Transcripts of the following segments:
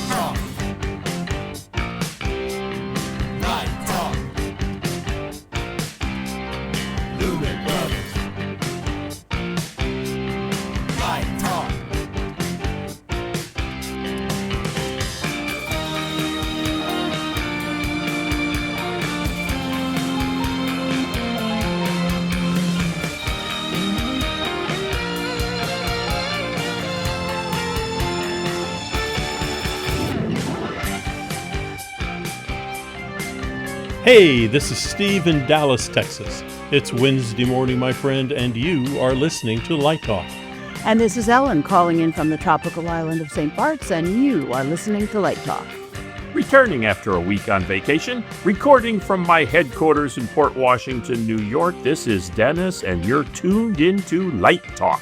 Talk. Light Talk. Lumen Brothers. Light Talk. Hey, this is Steve in Dallas, Texas. It's Wednesday morning, my friend, and you are listening to Light Talk. And this is Ellen calling in from the tropical island of St. Bart's, and you are listening to Light Talk. Returning after a week on vacation, recording from my headquarters in Port Washington, New York, this is Dennis, and you're tuned into Light Talk.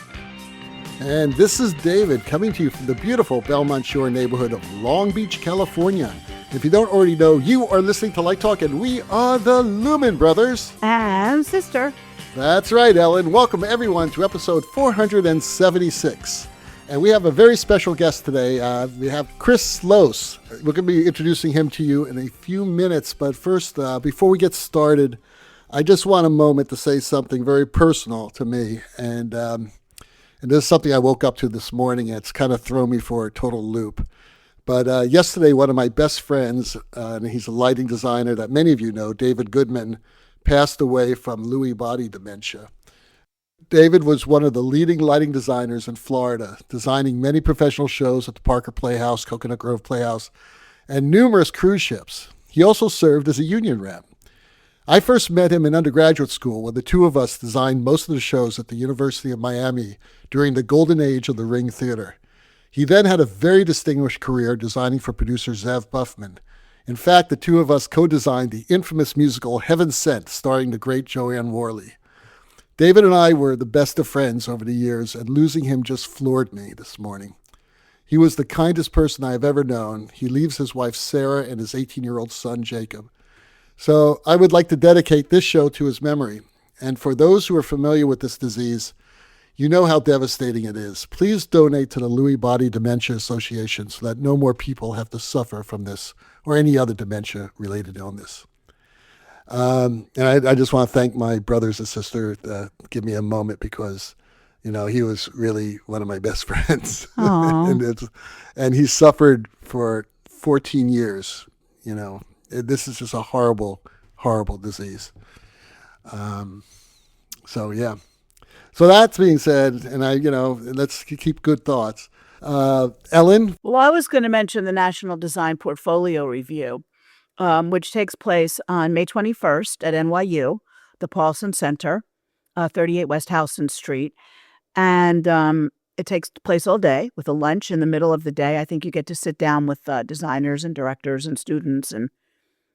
And this is David coming to you from the beautiful Belmont Shore neighborhood of Long Beach, California. If you don't already know, you are listening to Light Talk, and we are the Lumen Brothers And Sister. That's right, Ellen. Welcome, everyone, to episode 476. And we have a very special guest today. We have Chris Lose. We're going to be introducing him to you in a few minutes. But first, before we get started, I just want a moment to say something very personal to me. And this is something I woke up to this morning, and it's kind of thrown me for a total loop. But yesterday, one of my best friends, and he's a lighting designer that many of you know, David Goodman, passed away from Lewy body dementia. David was one of the leading lighting designers in Florida, designing many professional shows at the Parker Playhouse, Coconut Grove Playhouse, and numerous cruise ships. He also served as a union rep. I first met him in undergraduate school when the two of us designed most of the shows at the University of Miami during the golden age of the Ring Theater. He then had a very distinguished career designing for producer Zev Buffman. In fact, the two of us co-designed the infamous musical Heaven Sent, starring the great Joanne Worley. David and I were the best of friends over the years, and losing him just floored me this morning. He was the kindest person I have ever known. He leaves his wife Sarah and his 18-year-old son Jacob. So I would like to dedicate this show to his memory. And for those who are familiar with this disease, you know how devastating it is. Please donate to the Lewy Body Dementia Association so that no more people have to suffer from this or any other dementia-related illness. And I just want to thank my brothers and sister to give me a moment because, you know, he was really one of my best friends. and he suffered for 14 years. You know, this is just a horrible, horrible disease. So, yeah. So that being said, and let's keep good thoughts. Ellen? Well, I was going to mention the National Design Portfolio Review, which takes place on May 21st at NYU, the Paulson Center, 38 West Houston Street. And it takes place all day with a lunch in the middle of the day. I think you get to sit down with designers and directors and students and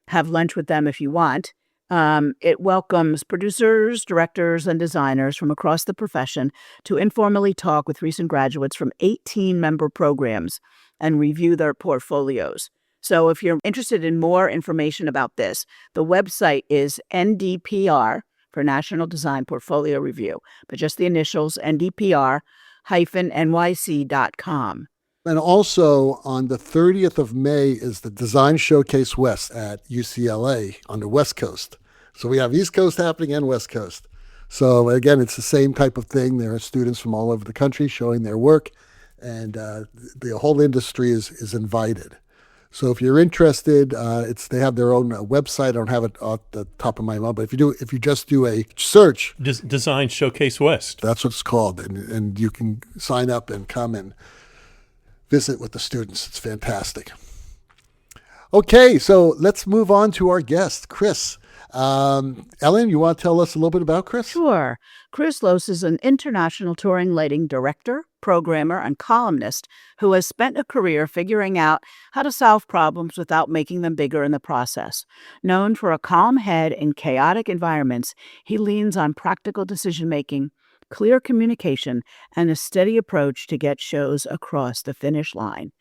have lunch with them if you want. It welcomes producers, directors, and designers from across the profession to informally talk with recent graduates from 18 member programs and review their portfolios. So if you're interested in more information about this, the website is NDPR for National Design Portfolio Review, but just the initials ndpr-nyc.com. And also on the 30th of May is the Design Showcase West at UCLA on the West Coast. So we have East Coast happening and West Coast. So again, it's the same type of thing. There are students from all over the country showing their work, and the whole industry is invited. So if you're interested, they have their own website. I don't have it off the top of my mind, but if you just do a search, Design Showcase West. That's what it's called, and you can sign up and come and visit with the students. It's fantastic. Okay, so let's move on to our guest, Chris. Ellen, you want to tell us a little bit about Chris? Sure. Chris Lose is an international touring lighting director, programmer, and columnist who has spent a career figuring out how to solve problems without making them bigger in the process. Known for a calm head in chaotic environments, he leans on practical decision-making, clear communication, and a steady approach to get shows across the finish line.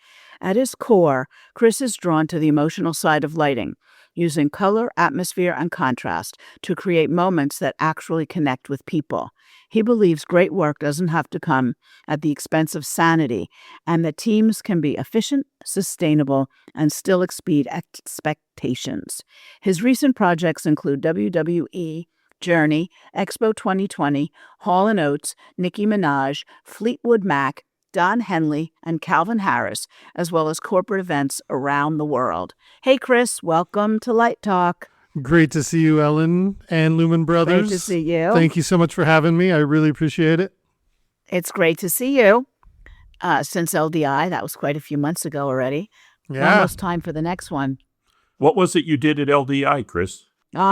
At his core, Chris is drawn to the emotional side of lighting, using color, atmosphere, and contrast to create moments that actually connect with people. He believes great work doesn't have to come at the expense of sanity, and that teams can be efficient, sustainable, and still exceed expectations. His recent projects include WWE, Journey, Expo 2020, Hall & Oates, Nicki Minaj, Fleetwood Mac, Don Henley, and Calvin Harris, as well as corporate events around the world. Hey, Chris, welcome to Light Talk. Great to see you, Ellen and Lumen Brothers. Great to see you. Thank you so much for having me. I really appreciate it. It's great to see you. Since LDI, that was quite a few months ago already. Yeah. Almost time for the next one. What was it you did at LDI, Chris?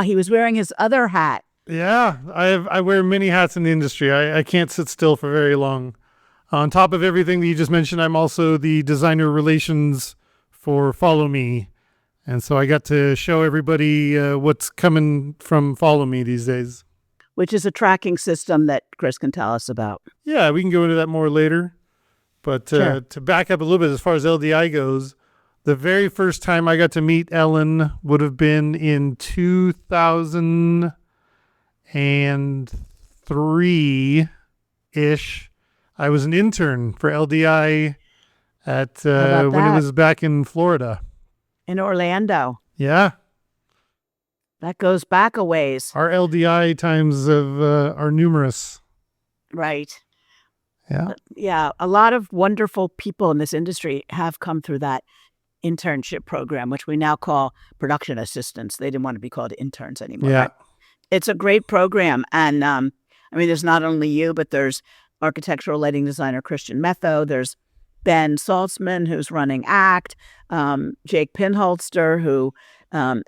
He was wearing his other hat. Yeah, I wear many hats in the industry. I can't sit still for very long. On top of everything that you just mentioned, I'm also the designer relations for Follow Me. And so I got to show everybody what's coming from Follow Me these days. Which is a tracking system that Chris can tell us about. Yeah, we can go into that more later. But Sure. To back up a little bit as far as LDI goes, the very first time I got to meet Ellen would have been in 2003-ish. I was an intern for LDI at How about when it that? was back in Florida. In Orlando. Yeah, That goes back a ways. our LDI times are numerous. Right. Yeah, Yeah, a lot of wonderful people in this industry have come through that internship program, which we now call production assistants. They didn't want to be called interns anymore. yeah, But it's a great program. And there's not only you, but there's architectural lighting designer Christian Metho. There's Ben Saltzman, who's running ACT, Jake Pinholster, who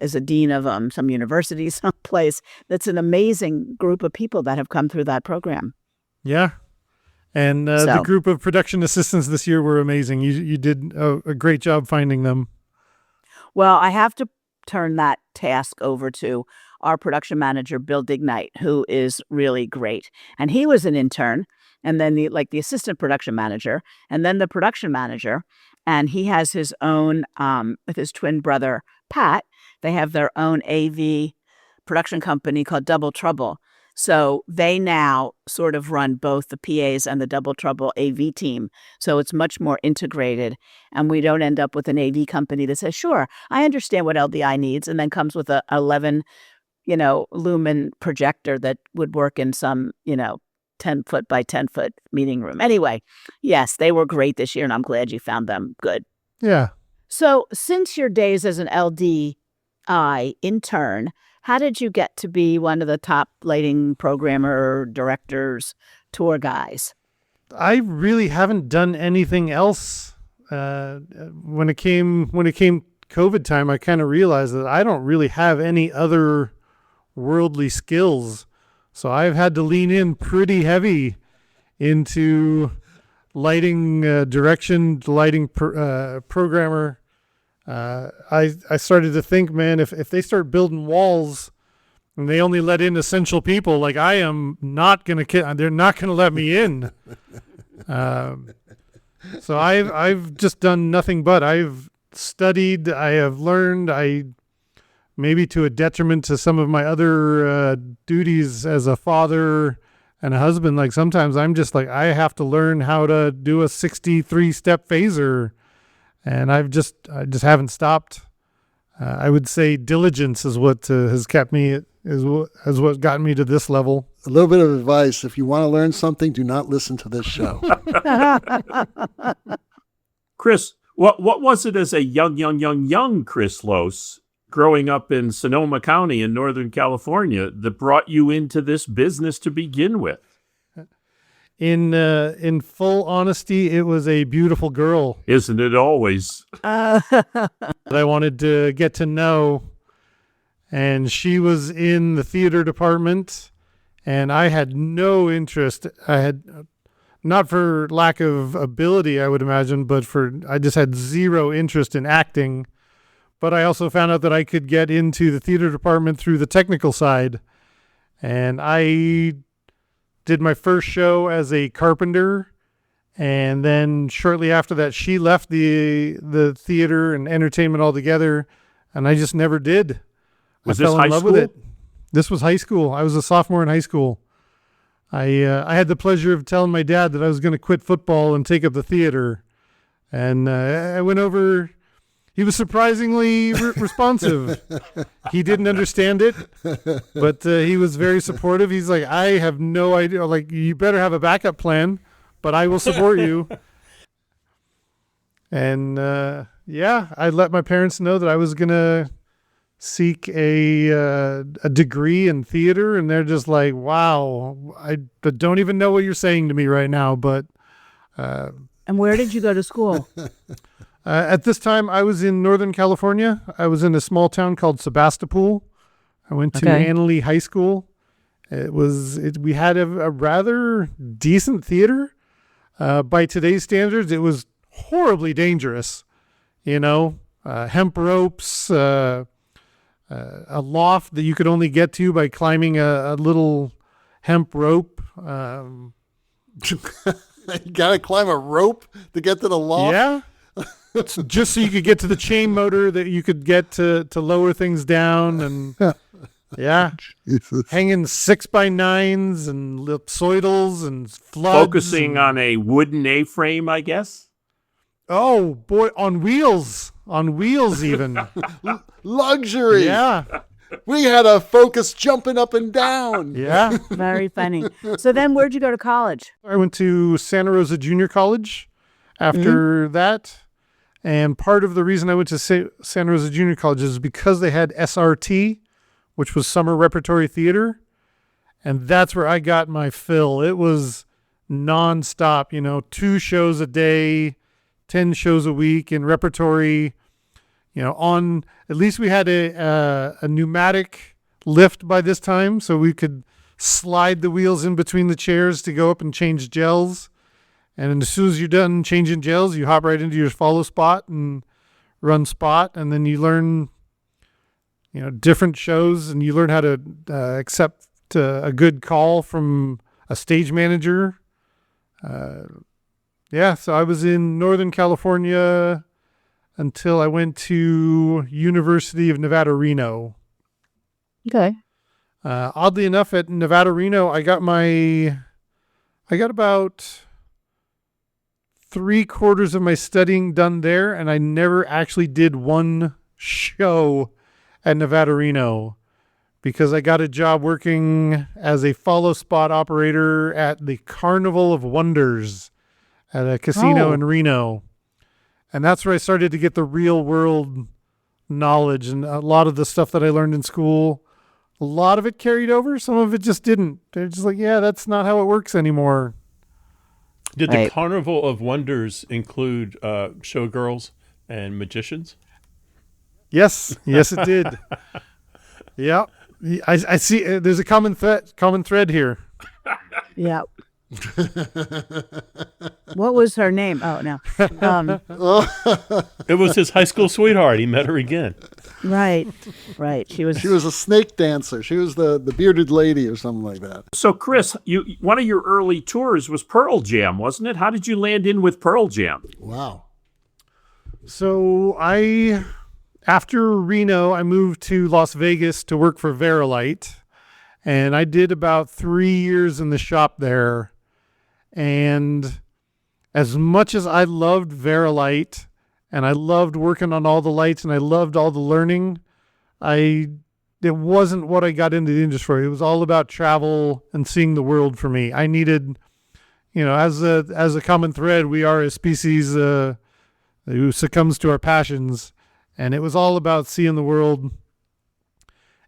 is a dean of some university someplace. That's an amazing group of people that have come through that program. yeah. And the So- group of production assistants this year were amazing. You did a great job finding them. Well, I have to turn that task over to our production manager, Bill Dignite, who is really great. And he was an intern, and then the assistant production manager, and then the production manager. And he has his own, with his twin brother, Pat, they have their own AV production company called Double Trouble. So they now sort of run both the PAs and the Double Trouble AV team. So it's much more integrated. And we don't end up with an AV company that says, sure, I understand what LDI needs, and then comes with a 11, lumen projector that would work in some, 10-foot by 10-foot meeting room. Anyway, yes, they were great this year, and I'm glad you found them good. Yeah. So since your days as an LDI intern, how did you get to be one of the top lighting programmer, directors, tour guys? I really haven't done anything else. When it came COVID time, I kind of realized that I don't really have any other worldly skills. So I've had to lean in pretty heavy into lighting direction, lighting programmer. I started to think, man, if they start building walls and they only let in essential people, like I am not going to, they're not going to let me in. So I've just done nothing but I've studied, I have learned, maybe to a detriment to some of my other duties as a father and a husband. Like sometimes I'm just like, I have to learn how to do a 63-step phaser. And I just haven't stopped. I would say diligence is what has kept me, is what gotten me to this level. A little bit of advice. If you want to learn something, do not listen to this show. Chris, what was it as a young Chris Lose growing up in Sonoma County in Northern California that brought you into this business to begin with? In full honesty, it was a beautiful girl Isn't it always? that I wanted to get to know. And she was in the theater department, and I had no interest. I had, not for lack of ability, I would imagine, but I just had zero interest in acting. But I also found out that I could get into the theater department through the technical side. And I did my first show as a carpenter, and then shortly after that, she left the theater and entertainment altogether, and I just never did. Was I this fell high in love school? with it. This was high school. I was a sophomore in high school. I had the pleasure of telling my dad that I was going to quit football and take up the theater. And I went over. He was surprisingly responsive. He didn't understand it, but he was very supportive. He's like, I have no idea. Like, you better have a backup plan, but I will support you. And I let my parents know that I was going to seek a degree in theater, and they're just like, wow, I don't even know what you're saying to me right now, but And where did you go to school? at this time I was in Northern California. I was in a small town called Sebastopol. I went to Okay. Annalee High School. We had a rather decent theater. By today's standards, it was horribly dangerous, hemp ropes, a loft that you could only get to by climbing a little hemp rope. You gotta climb a rope to get to the loft. Yeah. It's just so you could get to the chain motor that you could get to lower things down. And yeah, Jesus. hanging 6x9s and ellipsoidals and floods. Focusing on a wooden A-frame, I guess. Oh boy, on wheels even. Luxury. Yeah. We had a Focus jumping up and down. Yeah. Very funny. So then where'd you go to college? I went to Santa Rosa Junior College after that. And part of the reason I went to Santa Rosa Junior College is because they had SRT, which was Summer Repertory Theater. And that's where I got my fill. It was nonstop, 2 shows a day, 10 shows a week in repertory. At least we had a pneumatic lift by this time, so we could slide the wheels in between the chairs to go up and change gels. And as soon as you're done changing gels, you hop right into your follow spot and run spot. And then you learn, different shows, and you learn how to accept a good call from a stage manager. So I was in Northern California until I went to University of Nevada, Reno. Okay. Oddly enough, at Nevada, Reno, I got about 3/4 of my studying done there, and I never actually did one show at Nevada, Reno, because I got a job working as a follow spot operator at the Carnival of Wonders at a casino in Reno. And that's where I started to get the real world knowledge, and a lot of the stuff that I learned in school, a lot of it carried over. Some of it just didn't. They're just like, yeah, that's not how it works anymore. Did the Right. Carnival of Wonders include showgirls and magicians? Yes, it did. Yeah, I see. There's a common thread here. Yeah. What was her name? Oh, no. It was his high school sweetheart. He met her again. Right. She was a snake dancer. She was the bearded lady or something like that. So, Chris, one of your early tours was Pearl Jam, wasn't it? How did you land in with Pearl Jam? Wow. So after Reno, I moved to Las Vegas to work for Varilite, and I did about 3 years in the shop there. And as much as I loved Varilite, and I loved working on all the lights, and I loved all the learning, it wasn't what I got into the industry. It was all about travel and seeing the world for me. I needed, as a common thread, we are a species who succumbs to our passions, and it was all about seeing the world.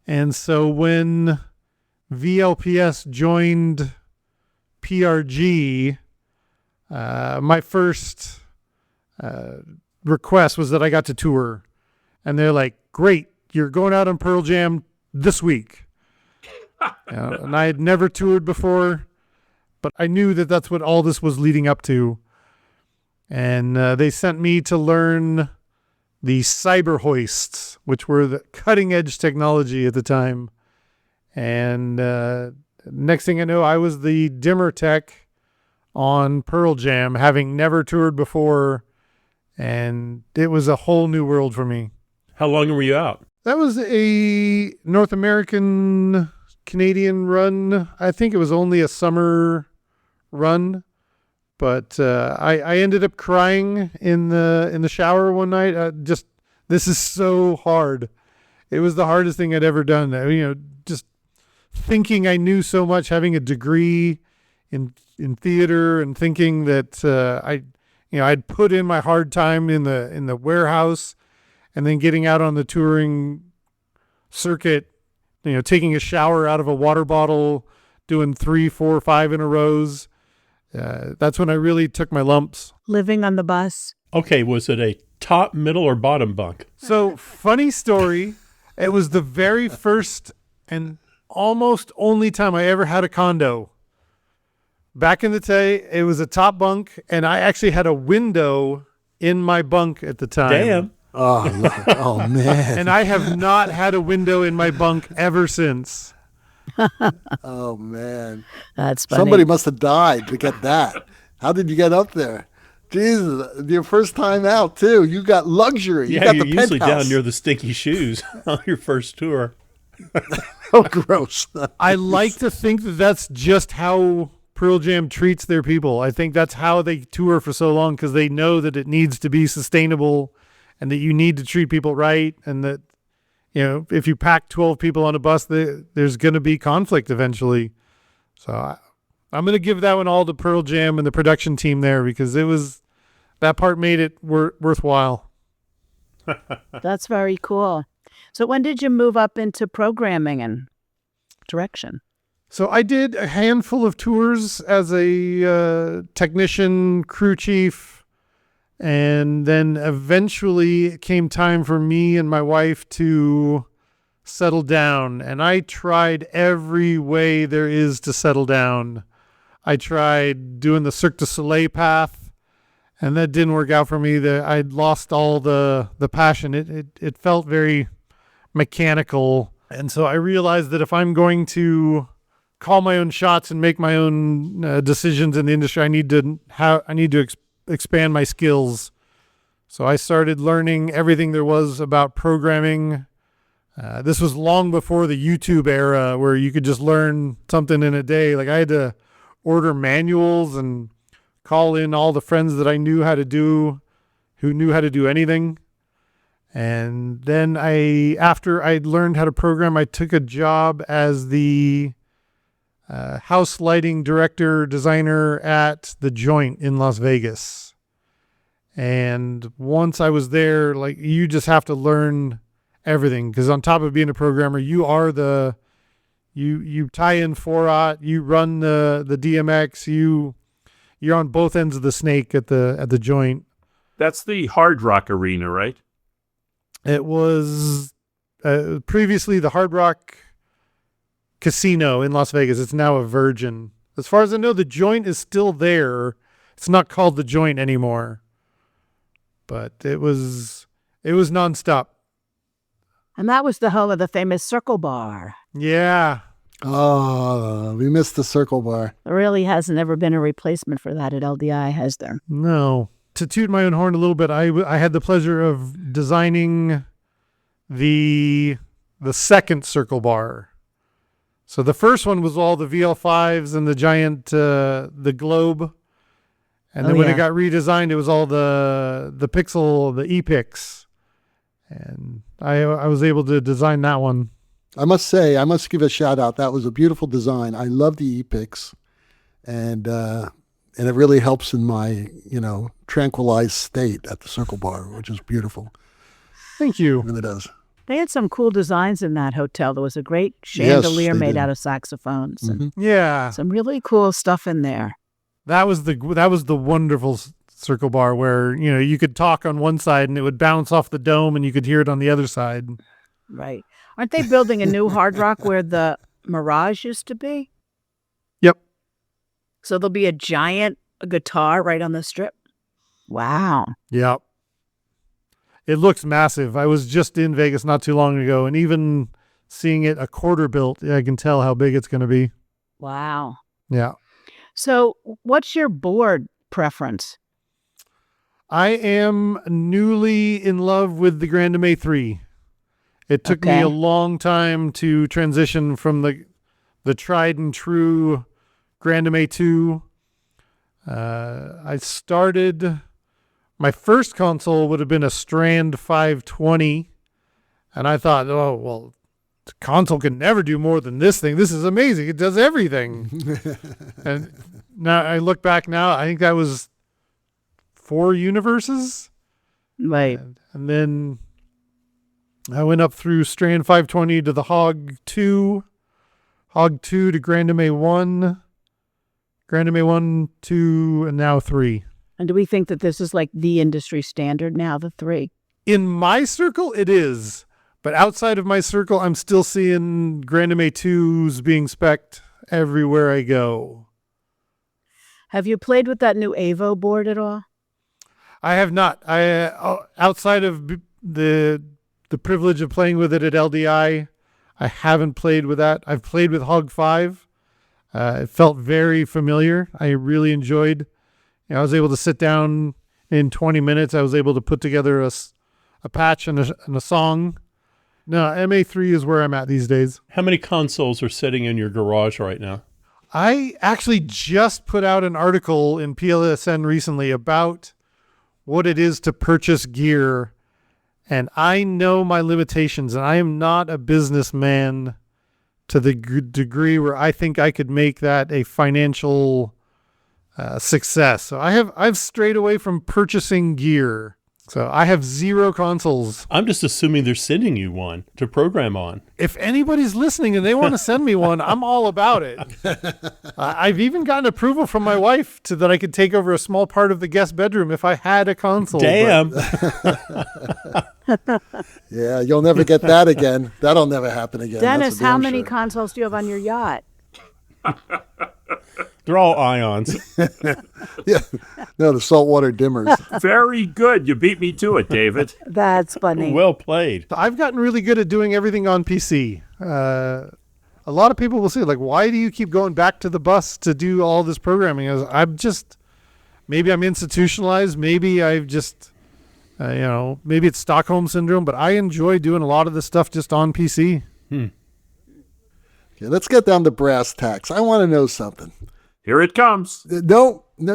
And so when VLPS joined PRG, my first request was that I got to tour, and they're like, great, you're going out on Pearl Jam this week. And I had never toured before, but I knew that that's what all this was leading up to. And they sent me to learn the cyber hoists, which were the cutting edge technology at the time. And next thing I know, I was the dimmer tech on Pearl Jam, having never toured before. And it was a whole new world for me. How long were you out? That was a North American Canadian run. I think it was only a summer run, but I ended up crying in the shower one night. This is so hard. It was the hardest thing I'd ever done. Just thinking I knew so much, having a degree in theater, and thinking that I'd put in my hard time in the warehouse, and then getting out on the touring circuit, taking a shower out of a water bottle, doing 3, 4, 5 in a rows. That's when I really took my lumps. Living on the bus. Okay, was it a top, middle, or bottom bunk? So, funny story, it was the very first and almost only time I ever had a condo. Back in the day, it was a top bunk, and I actually had a window in my bunk at the time. Damn. Oh man. And I have not had a window in my bunk ever since. Oh man. That's funny. Somebody must have died to get that. How did you get up there? Jesus, your first time out too. You got luxury. Yeah, you got you're the usually penthouse. down near the stinky shoes on your first tour. Oh, gross. I like to think that that's just how Pearl Jam treats their people. I think that's how they tour for so long, because they know that it needs to be sustainable and that you need to treat people right, and that, if you pack 12 people on a bus, there's going to be conflict eventually. So I'm going to give that one all to Pearl Jam and the production team there, because that part made it worthwhile. That's very cool. So when did you move up into programming and direction? So I did a handful of tours as a technician, crew chief, and then eventually it came time for me and my wife to settle down. And I tried every way there is to settle down. I tried doing the Cirque du Soleil path, and that didn't work out for me. I'd lost all the passion. It felt very mechanical. And so I realized that if I'm going to call my own shots and make my own decisions in the industry, I need to expand my skills. So I started learning everything there was about programming. This was long before the YouTube era, where you could just learn something in a day. Like, I had to order manuals and call in all the friends that I knew who knew how to do anything. And then after I learned how to program, I took a job as the house lighting director, designer at The Joint in Las Vegas. And once I was there, you just have to learn everything, because on top of being a programmer, you tie in 4-aught, you run the DMX, you're on both ends of the snake at the Joint. That's the Hard Rock Arena, right? It was previously the Hard Rock Casino in Las Vegas. It's now a Virgin. As far as I know, the Joint is still there. It's not called the Joint anymore. But it was nonstop. And that was the home of the famous Circle Bar. Yeah. Oh, we missed the Circle Bar. There really hasn't ever been a replacement for that at LDI, has there? No. To toot my own horn a little bit, I had the pleasure of designing the second Circle Bar. So the first one was all the VL5s and the giant, the globe. And then when it got redesigned, it was all the Pixel, the E-Pix. And I was able to design that one. I must give a shout out. That was a beautiful design. I love the E-Pix. And it really helps in my, tranquilized state at the Circle Bar, which is beautiful. Thank you. It really does. They had some cool designs in that hotel. There was a great chandelier they made did. out of saxophones. And Yeah. some really cool stuff in there. That was the wonderful Circle Bar where, you could talk on one side and it would bounce off the dome and you could hear it on the other side. Right. Aren't they building a new Hard Rock where the Mirage used to be? Yep. So there'll be a giant guitar right on the strip? Wow. Yep. It looks massive. I was just in Vegas not too long ago, and even seeing it a quarter built, I can tell how big it's going to be. Wow. Yeah. So what's your board preference? I am newly in love with the Grand MA3. It took me Okay. a long time to transition from the tried and true Grandame 2. I started, my first console would have been a Strand 520, and I thought, oh, well, the console can never do more than this thing. This is amazing. It does everything. And now I look back now, I think that was 4 universes. Right. And then I went up through Strand 520 to the Hog 2 to Grandame 1, Grandame 1, 2, and now 3. And do we think that this is like the industry standard now, the 3? In my circle, it is. But outside of my circle, I'm still seeing Grandame 2s being spec'd everywhere I go. Have you played with that new Avo board at all? I have not. Outside of the privilege of playing with it at LDI, I haven't played with that. I've played with Hog 5. It felt very familiar. I really enjoyed. I was able to sit down in 20 minutes. I was able to put together a patch and a song. No, MA3 is where I'm at these days. How many consoles are sitting in your garage right now? I actually just put out an article in PLSN recently about what it is to purchase gear, and I know my limitations, and I am not a businessman to the degree where I think I could make that a financial success. So I've strayed away from purchasing gear. So I have 0 consoles. I'm just assuming they're sending you one to program on. If anybody's listening and they want to send me one, I'm all about it. I've even gotten approval from my wife that I could take over a small part of the guest bedroom if I had a console. Damn. Yeah, you'll never get that again. That'll never happen again. Dennis, That's a how damn many sure. consoles do you have on your yacht? They're all ions. Yeah, no, the saltwater dimmers. Very good. You beat me to it, David. That's funny. Well played. I've gotten really good at doing everything on PC. A lot of people will say, like, why do you keep going back to the bus to do all this programming? Maybe I'm institutionalized. Maybe I've just, maybe it's Stockholm Syndrome, but I enjoy doing a lot of this stuff just on PC. Okay, let's get down to brass tacks. I want to know something. Here it comes. No, I'm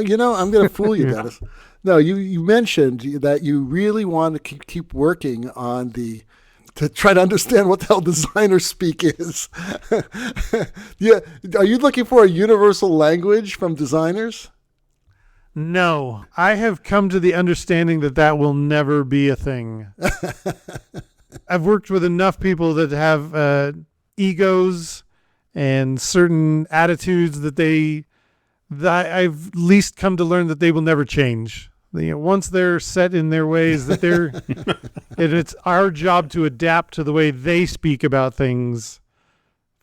going to fool you, Dennis. No, you mentioned that you really want to keep working on to try to understand what the hell designer speak is. Yeah, are you looking for a universal language from designers? No, I have come to the understanding that will never be a thing. I've worked with enough people that have egos and certain attitudes that I've at least come to learn that they will never change. Once they're set in their ways, that and it's our job to adapt to the way they speak about things.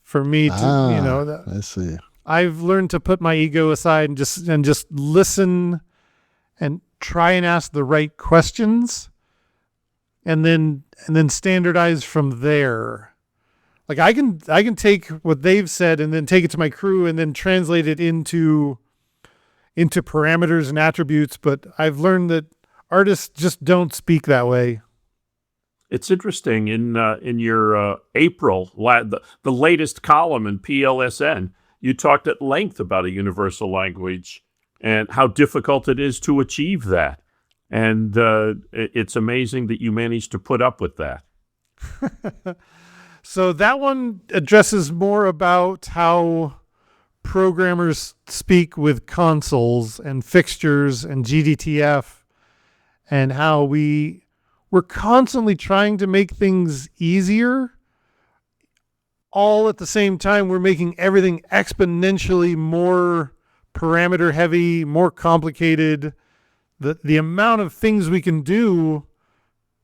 For me to, I see. I've learned to put my ego aside and just listen and try and ask the right questions, and then standardize from there. Like I can take what they've said and then take it to my crew and then translate it into parameters and attributes. But I've learned that artists just don't speak that way. It's interesting in your April, the latest column in PLSN, you talked at length about a universal language and how difficult it is to achieve that. And it's amazing that you managed to put up with that. So that one addresses more about how programmers speak with consoles and fixtures and GDTF, and how we're constantly trying to make things easier. All at the same time, we're making everything exponentially more parameter heavy, more complicated. The amount of things we can do,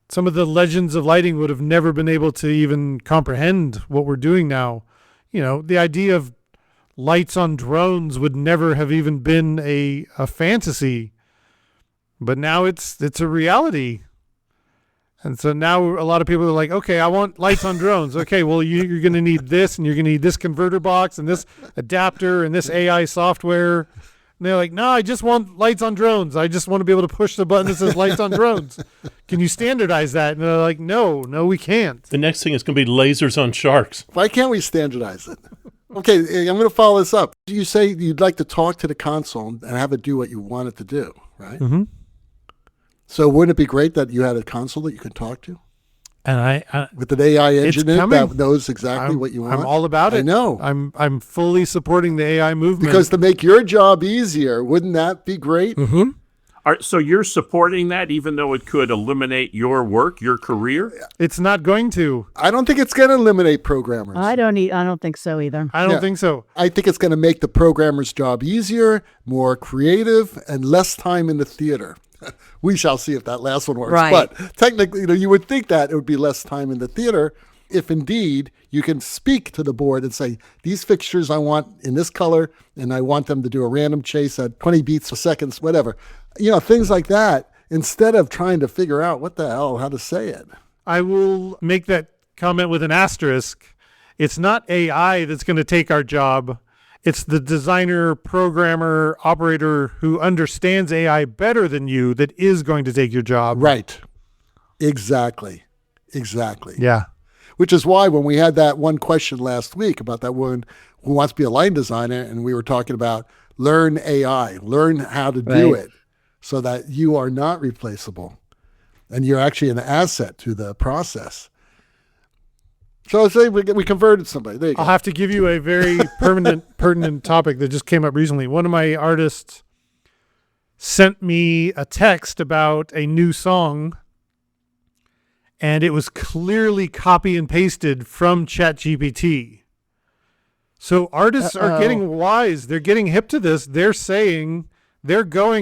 some of the legends of lighting would have never been able to even comprehend what we're doing now. The idea of lights on drones would never have even been a fantasy, but now it's a reality. And so now a lot of people are like, okay, I want lights on drones. Okay, well, you're going to need this, and you're going to need this converter box and this adapter and this AI software. And they're like, no, I just want lights on drones. I just want to be able to push the button that says lights on drones. Can you standardize that? And they're like, no, we can't. The next thing is going to be lasers on sharks. Why can't we standardize it? Okay, I'm going to follow this up. You say you'd like to talk to the console and have it do what you want it to do, right? Mm-hmm. So wouldn't it be great that you had a console that you could talk to? And I With an AI engine in it coming. that knows exactly what you want? I'm all about it. I know. I'm fully supporting the AI movement. Because to make your job easier, wouldn't that be great? Mm-hmm. So you're supporting that, even though it could eliminate your work, your career? It's not going to. I don't think it's going to eliminate programmers. I don't think so either. I don't think so. I think it's going to make the programmer's job easier, more creative, and less time in the theater. We shall see if that last one works. Right. But technically, you would think that it would be less time in the theater if indeed you can speak to the board and say, these fixtures I want in this color, and I want them to do a random chase at 20 beats a second, whatever. Things like that, instead of trying to figure out how to say it. I will make that comment with an asterisk. It's not AI that's going to take our job. It's the designer, programmer, operator who understands AI better than you that is going to take your job. Right. Exactly. Yeah. Which is why when we had that one question last week about that woman who wants to be a line designer, and we were talking about learn AI, learn how to do it so that you are not replaceable and you're actually an asset to the process. So say we converted somebody. There you go. I'll have to give you a very pertinent topic that just came up recently. One of my artists sent me a text about a new song, and it was clearly copy and pasted from ChatGPT. So artists are getting wise. They're getting hip to this. They're going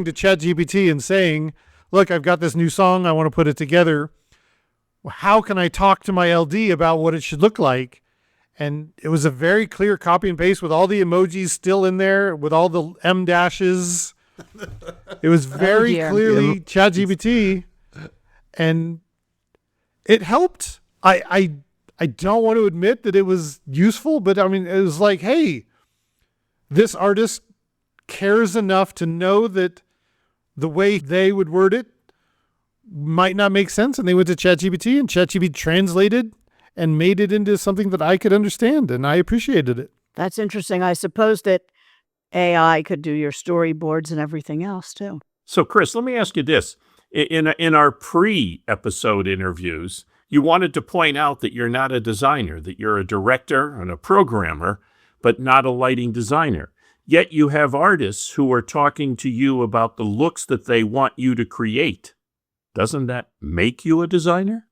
to ChatGPT and saying, look, I've got this new song. I want to put it together. How can I talk to my LD about what it should look like? And it was a very clear copy and paste with all the emojis still in there, with all the M dashes. It was very clearly ChatGPT, and it helped. I don't want to admit that it was useful, but I mean, it was like, hey, this artist cares enough to know that the way they would word it might not make sense, and they went to ChatGPT, and ChatGPT translated and made it into something that I could understand, and I appreciated it. That's interesting. I suppose that AI could do your storyboards and everything else too. So, Chris, let me ask you this. In our pre-episode interviews, you wanted to point out that you're not a designer, that you're a director and a programmer, but not a lighting designer. Yet you have artists who are talking to you about the looks that they want you to create. Doesn't that make you a designer?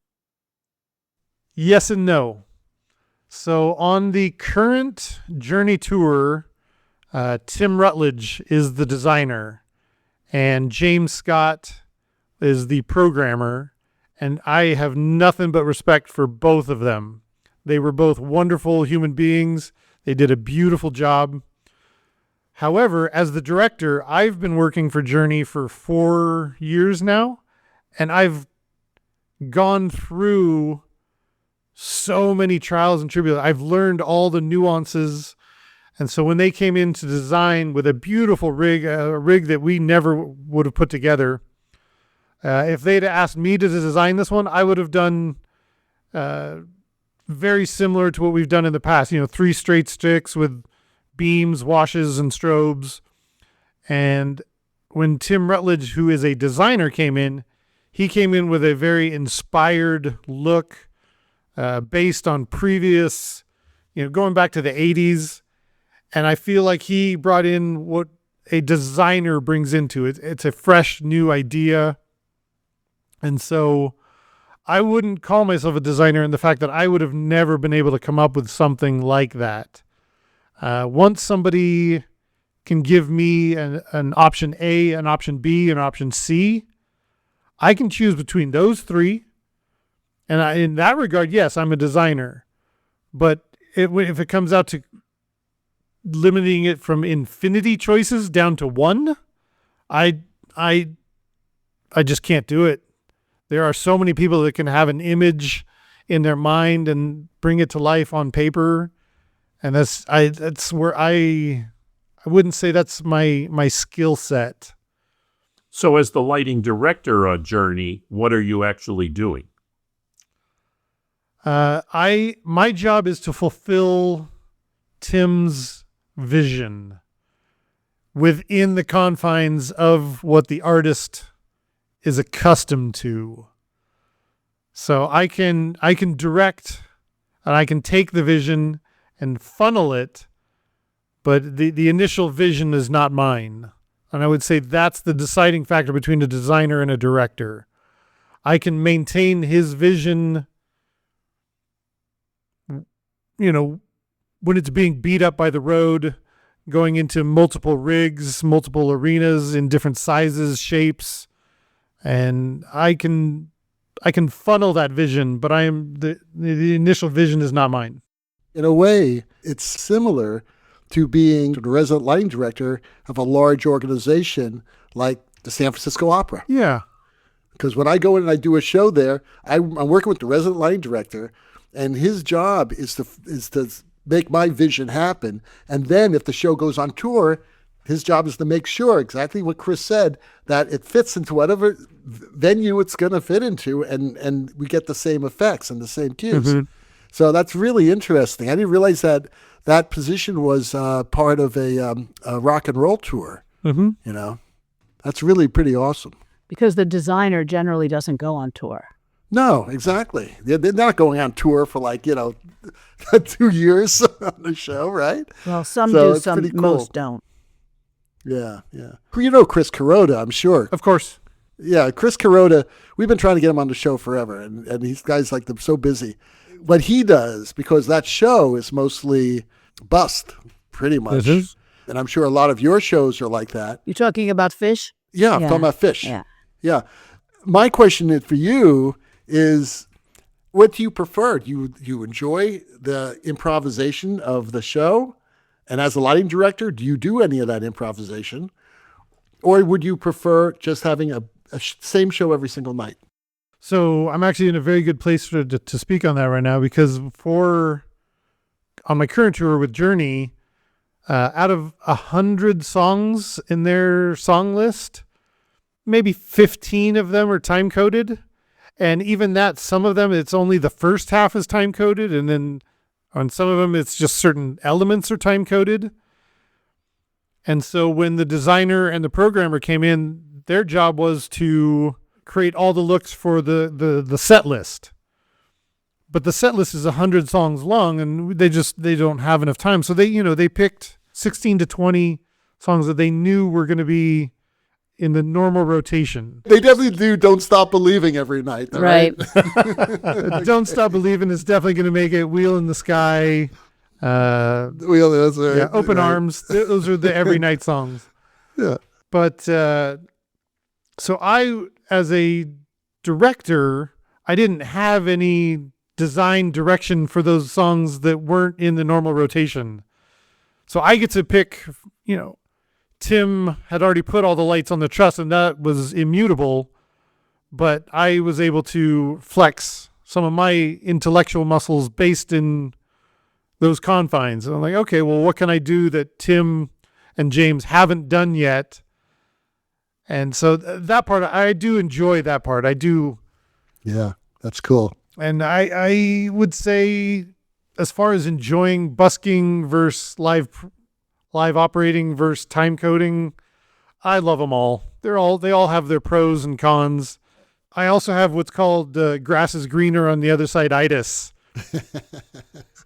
Yes and no. So on the current Journey tour, Tim Rutledge is the designer, and James Scott is the programmer, and I have nothing but respect for both of them. They were both wonderful human beings. They did a beautiful job. However, as the director, I've been working for Journey for 4 years now, and I've gone through so many trials and tribulations. I've learned all the nuances. And so when they came in to design with a beautiful rig, a rig that we never would have put together, if they'd asked me to design this one, I would have done very similar to what we've done in the past. 3 straight sticks with beams, washes, and strobes. And when Tim Rutledge, who is a designer, came in, he came in with a very inspired look based on previous, going back to the 80s. And I feel like he brought in what a designer brings into it. It's a fresh, new idea. And so I wouldn't call myself a designer in the fact that I would have never been able to come up with something like that. Once somebody can give me an option A, an option B, and an option C, I can choose between those 3. And in that regard, yes, I'm a designer. But if it comes out to limiting it from infinity choices down to 1, I just can't do it. There are so many people that can have an image in their mind and bring it to life on paper. And that's where I I wouldn't say that's my skill set. So as the lighting director, Journey, what are you actually doing? My job is to fulfill Tim's vision within the confines of what the artist is accustomed to. So I can direct, and I can take the vision and funnel it, but the initial vision is not mine. And I would say that's the deciding factor between a designer and a director. I can maintain his vision, when it's being beat up by the road, going into multiple rigs, multiple arenas in different sizes, shapes, and I can funnel that vision, but I am the initial vision is not mine. In a way, it's similar to being the resident lighting director of a large organization like the San Francisco Opera. Yeah. Because when I go in and I do a show there, I'm working with the resident lighting director, and his job is to make my vision happen. And then if the show goes on tour, his job is to make sure, exactly what Chris said, that it fits into whatever venue it's going to fit into, and we get the same effects and the same cues. Mm-hmm. So that's really interesting. I didn't realize that position was part of a rock and roll tour. Mm-hmm. That's really pretty awesome. Because the designer generally doesn't go on tour. No, exactly. They're not going on tour for 2 years on the show, right? Well, some do, some cool. Most don't. Yeah, yeah. You know Chris Kuroda, I'm sure. Of course. Yeah, Chris Kuroda, we've been trying to get him on the show forever, and these guys, they're so busy. What he does, because that show is mostly bust, pretty much. Mm-hmm. And I'm sure a lot of your shows are like that. You talking about Fish? Yeah, I'm talking about Fish. Yeah. Yeah. My question for you is, what do you prefer? Do you enjoy the improvisation of the show? And as a lighting director, do you do any of that improvisation? Or would you prefer just having a same show every single night? So I'm actually in a very good place to speak on that right now, because on my current tour with Journey, out of 100 songs in their song list, maybe 15 of them are time coded. And even that, some of them, it's only the first half is time coded. And then on some of them, it's just certain elements are time coded. And so when the designer and the programmer came in, their job was to create all the looks for the set list. But the set list is 100 songs long, and they don't have enough time. So they picked 16 to 20 songs that they knew were going to be in the normal rotation. They definitely do Don't Stop Believing every night. Though, right? Don't Stop Believing is definitely going to make it. Wheel in the Sky. Open Arms. Those are the every night songs. Yeah. But so I, as a director, I didn't have any design direction for those songs that weren't in the normal rotation. So I get to pick, Tim had already put all the lights on the truss, and that was immutable, but I was able to flex some of my intellectual muscles based in those confines. And I'm like, okay, well, what can I do that Tim and James haven't done yet? And so that part, I do enjoy that part. I do. Yeah, that's cool. And I would say, as far as enjoying busking versus live operating versus time coding, I love them all. They all have their pros and cons. I also have what's called grass is greener on the other side itis.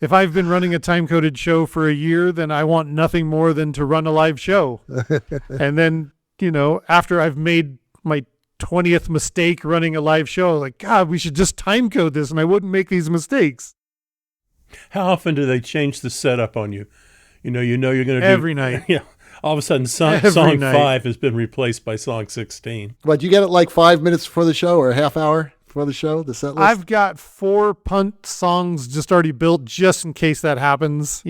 If I've been running a time-coded show for a year, then I want nothing more than to run a live show. And then, after I've made my 20th mistake running a live show, like, God, we should just time code this and I wouldn't make these mistakes. How often do they change the setup on you? You're going to do every night. Yeah. All of a sudden, song 5 has been replaced by song 16. But you get it like 5 minutes before the show or a half hour before the show, the set list? I've got 4 punt songs just already built just in case that happens.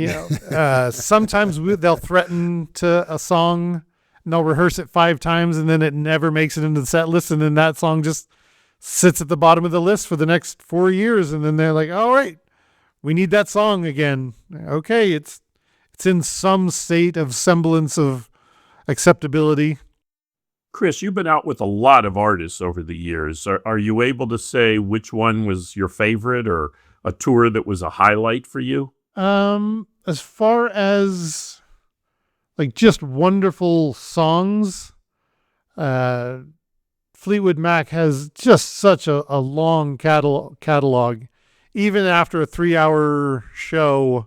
Sometimes they'll threaten to a song and they'll rehearse it 5 times and then it never makes it into the set list. And then that song just sits at the bottom of the list for the next 4 years. And then they're like, all right, we need that song again. Okay, it's it's in some state of semblance of acceptability. Chris, you've been out with a lot of artists over the years. Are you able to say which one was your favorite or a tour that was a highlight for you? As far as like just wonderful songs, Fleetwood Mac has just such a long catalog. Even after a 3-hour show,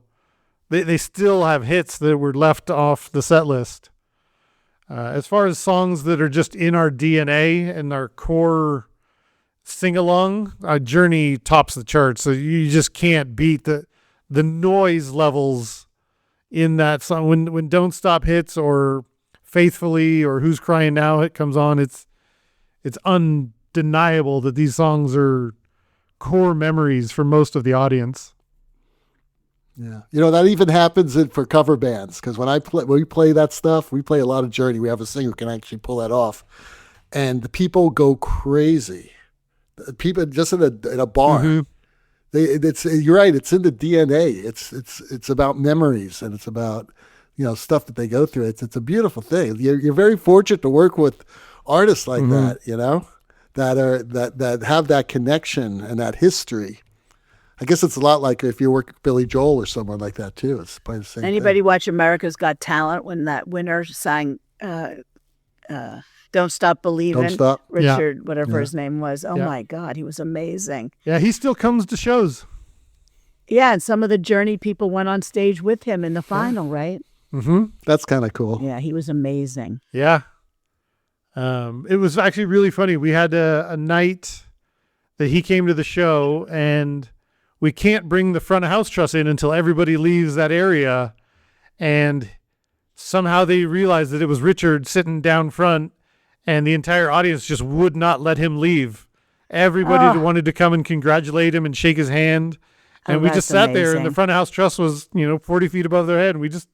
they still have hits that were left off the set list. As far as songs that are just in our DNA and our core sing-along, Journey tops the charts. So you just can't beat the noise levels in that song. When Don't Stop hits or Faithfully or Who's Crying Now it comes on, it's undeniable that these songs are core memories for most of the audience. Yeah, that even happens for cover bands, because when we play that stuff, we play a lot of Journey. We have a singer who can actually pull that off, and the people go crazy. The people just in a bar, you're right. It's in the DNA. It's about memories, and it's about stuff that they go through. It's a beautiful thing. You're very fortunate to work with artists like that. That have that connection and that history. I guess it's a lot like if you work with Billy Joel or someone like that too. It's probably the same Anybody thing. watch America's Got Talent when that winner sang Don't Stop Believing? Don't Stop. Richard, whatever Yeah. his name was. Oh my God, he was amazing. Yeah, he still comes to shows. Yeah, and some of the Journey people went on stage with him in the final, right? Mm-hmm. That's kind of cool. Yeah, he was amazing. Yeah. It was actually really funny. We had a night that he came to the show, and we can't bring the front of house truss in until everybody leaves that area. And somehow they realized that it was Richard sitting down front, and the entire audience just would not let him leave. Everybody wanted to come and congratulate him and shake his hand. And we just sat there, and the front of house truss was, 40 feet above their head. And we just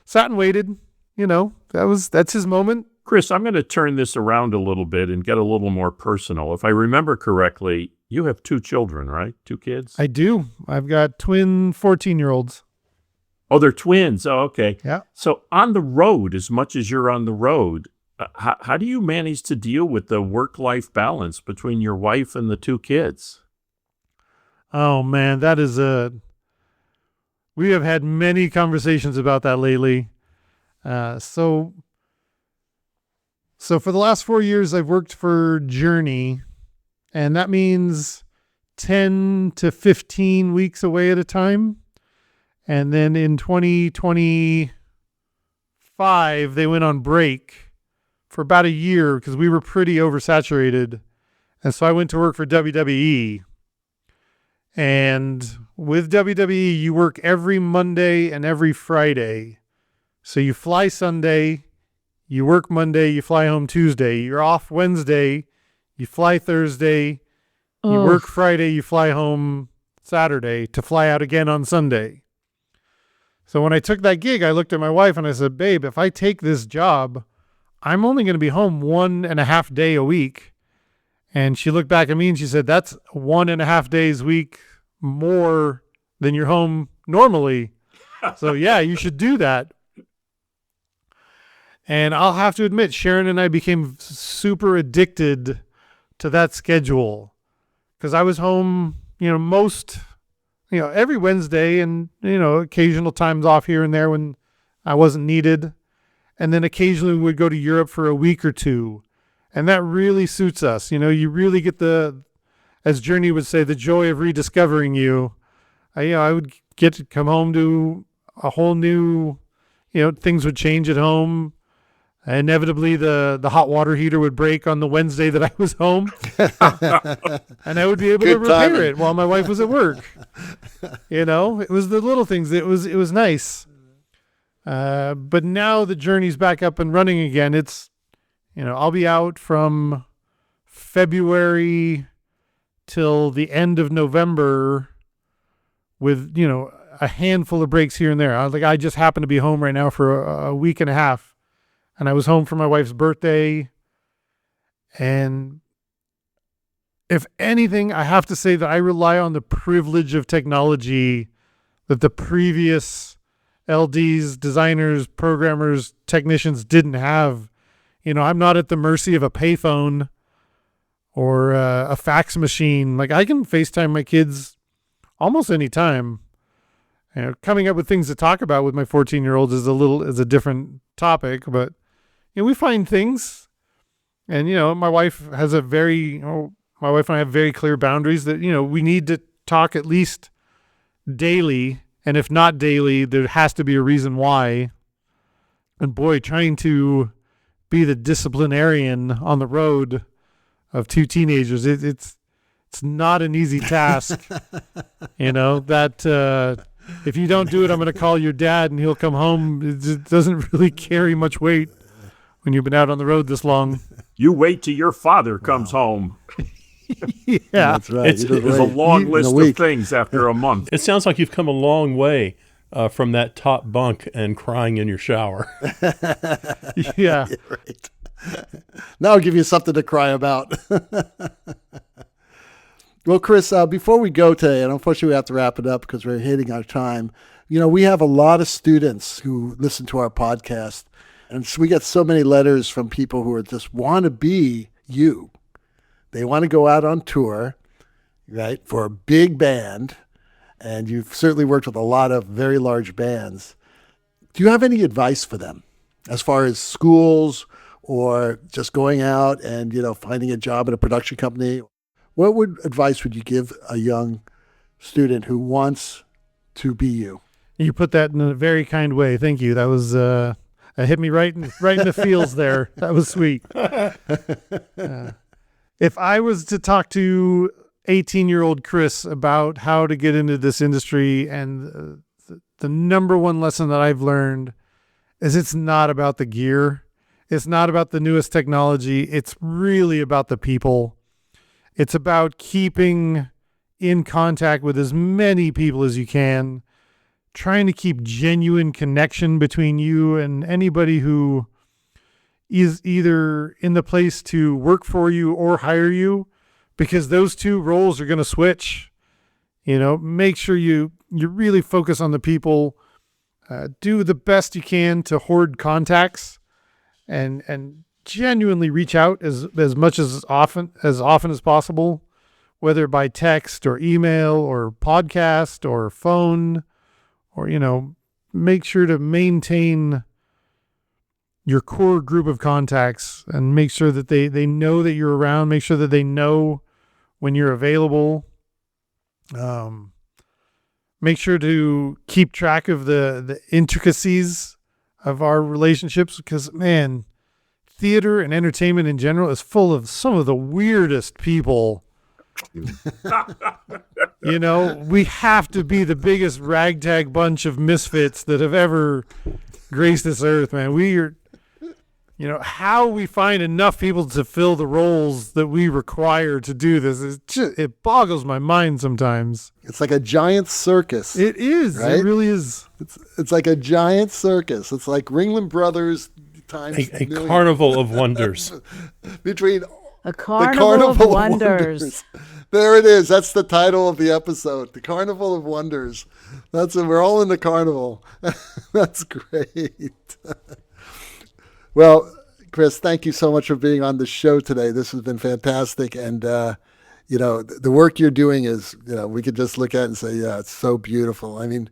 sat and waited. That's his moment. Chris, I'm going to turn this around a little bit and get a little more personal. If I remember correctly, you have 2 children, right? 2 kids? I do. I've got twin 14-year-olds. Oh, they're twins. Oh, okay. Yeah. So on the road, as much as you're on the road, how do you manage to deal with the work-life balance between your wife and the 2 kids? Oh, man, we have had many conversations about that lately. So for the last 4 years, I've worked for Journey, and that means 10 to 15 weeks away at a time. And then in 2025, they went on break for about a year because we were pretty oversaturated. And so I went to work for WWE. And with WWE, you work every Monday and every Friday. So you fly Sunday, you work Monday, you fly home Tuesday. You're off Wednesday, you fly Thursday, you work Friday, you fly home Saturday to fly out again on Sunday. So when I took that gig, I looked at my wife and I said, babe, if I take this job, I'm only going to be home 1.5 days a week. And she looked back at me and she said, that's 1.5 days a week more than you're home normally. So yeah, you should do that. And I'll have to admit, Sharon and I became super addicted to that schedule because I was home, every Wednesday and, occasional times off here and there when I wasn't needed. And then occasionally we would go to Europe for a week or two. And that really suits us. You really get as Journey would say, the joy of rediscovering you. I would get to come home to a whole new, things would change at home. Inevitably, the hot water heater would break on the Wednesday that I was home. And I would be able to repair it while my wife was at work. It was the little things. It was nice. But now the Journey's back up and running again. It's, I'll be out from February till the end of November with, a handful of breaks here and there. I just happen to be home right now for a week and a half. And I was home for my wife's birthday. And if anything, I have to say that I rely on the privilege of technology that the previous LDs, designers, programmers, technicians didn't have. I'm not at the mercy of a payphone or a fax machine. Like, I can FaceTime my kids almost any time. Coming up with things to talk about with my 14-year-old is a different topic, but we find things. And my wife and I have very clear boundaries that we need to talk at least daily, and if not daily, there has to be a reason why. And boy, trying to be the disciplinarian on the road of two teenagers, it's not an easy task. That if you don't do it, I'm going to call your dad and he'll come home. It doesn't really carry much weight when you've been out on the road this long. You wait till your father comes home. Yeah, That's right. There's a long list of things after a month. It sounds like you've come a long way from that top bunk and crying in your shower. Yeah. Right. Now I'll give you something to cry about. Well, Chris, before we go today, and unfortunately we have to wrap it up because we're hitting our time, we have a lot of students who listen to our podcast, and so we get so many letters from people who just want to be you. They want to go out on tour, right, for a big band, and you've certainly worked with a lot of very large bands. Do you have any advice for them as far as schools or just going out and, finding a job at a production company? What advice would you give a young student who wants to be you? You put that in a very kind way. Thank you. That was hit me right in the feels there. That was sweet. If I was to talk to 18-year-old Chris about how to get into this industry, and the number one lesson that I've learned is it's not about the gear. It's not about the newest technology. It's really about the people. It's about keeping in contact with as many people as you can, trying to keep genuine connection between you and anybody who is either in the place to work for you or hire you, because those two roles are going to switch. Make sure you really focus on the people, do the best you can to hoard contacts and genuinely reach out as much as often as possible, whether by text or email or podcast or phone, or, make sure to maintain your core group of contacts and make sure that they know that you're around, make sure that they know when you're available. Make sure to keep track of the intricacies of our relationships, because, man, theater and entertainment in general is full of some of the weirdest people. We have to be the biggest ragtag bunch of misfits that have ever graced this earth, man. We are, how we find enough people to fill the roles that we require to do this it boggles my mind sometimes. It's like a giant circus. It is. Right? It really is. It's like a giant circus. It's like Ringling Brothers times A carnival of wonders. Between A Carnival of Wonders. There it is. That's the title of the episode. The Carnival of Wonders. That's it. We're all in the carnival. That's great. Well, Chris, thank you so much for being on the show today. This has been fantastic. And, the work you're doing is, we could just look at it and say, yeah, it's so beautiful. I mean,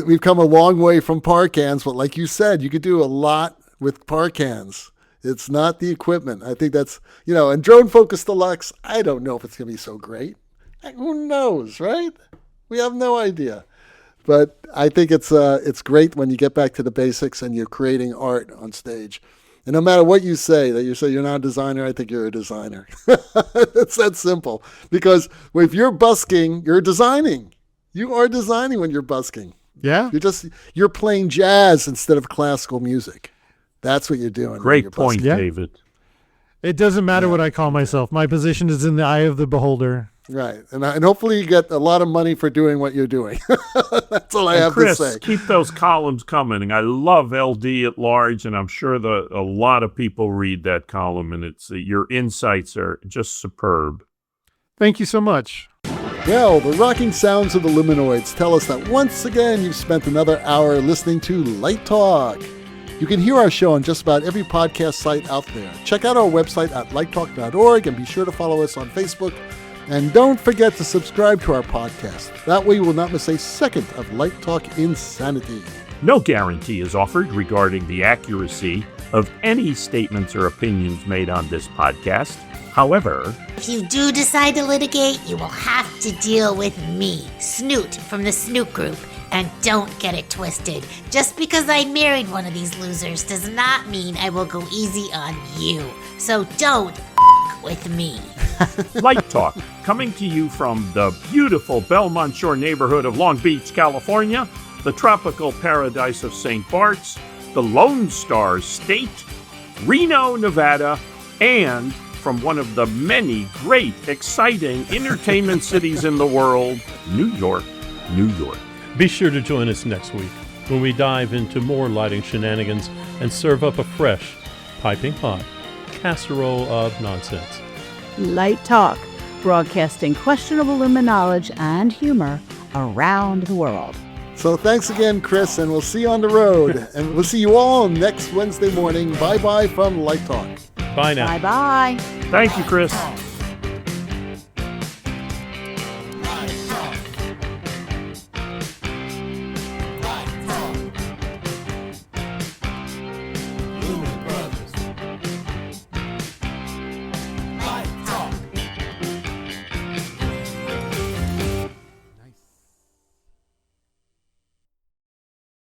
we've come a long way from par cans, but like you said, you could do a lot with par cans. It's not the equipment. I think that's, and Drone Focus Deluxe, I don't know if it's going to be so great. Who knows, right? We have no idea. But I think it's great when you get back to the basics and you're creating art on stage. And no matter what you say, that you say you're not a designer, I think you're a designer. It's that simple. Because if you're busking, you're designing. You are designing when you're busking. Yeah. You're playing jazz instead of classical music. That's what you're doing. Great point, Yeah. David. It doesn't matter what I call myself. My position is in the eye of the beholder. Right. And hopefully you get a lot of money for doing what you're doing. That's all I have Chris, to say. keep those columns coming. I love LD at large, and I'm sure a lot of people read that column, and your insights are just superb. Thank you so much. Well, the rocking sounds of the Luminoids tell us that once again you've spent another hour listening to Light Talk. You can hear our show on just about every podcast site out there. Check out our website at lighttalk.org and be sure to follow us on Facebook. And don't forget to subscribe to our podcast. That way you will not miss a second of Light Talk insanity. No guarantee is offered regarding the accuracy of any statements or opinions made on this podcast. However, if you do decide to litigate, you will have to deal with me, Snoot from the Snoot Group. And don't get it twisted. Just because I married one of these losers does not mean I will go easy on you. So don't with me. Light Talk, coming to you from the beautiful Belmont Shore neighborhood of Long Beach, California, the tropical paradise of St. Bart's, the Lone Star State, Reno, Nevada, and from one of the many great, exciting entertainment cities in the world, New York, New York. Be sure to join us next week when we dive into more lighting shenanigans and serve up a fresh, piping hot casserole of nonsense. Light Talk, broadcasting questionable lumen knowledge and humor around the world. So thanks again, Chris, and we'll see you on the road. And we'll see you all next Wednesday morning. Bye-bye from Light Talk. Bye now. Bye-bye. Thank you, Chris.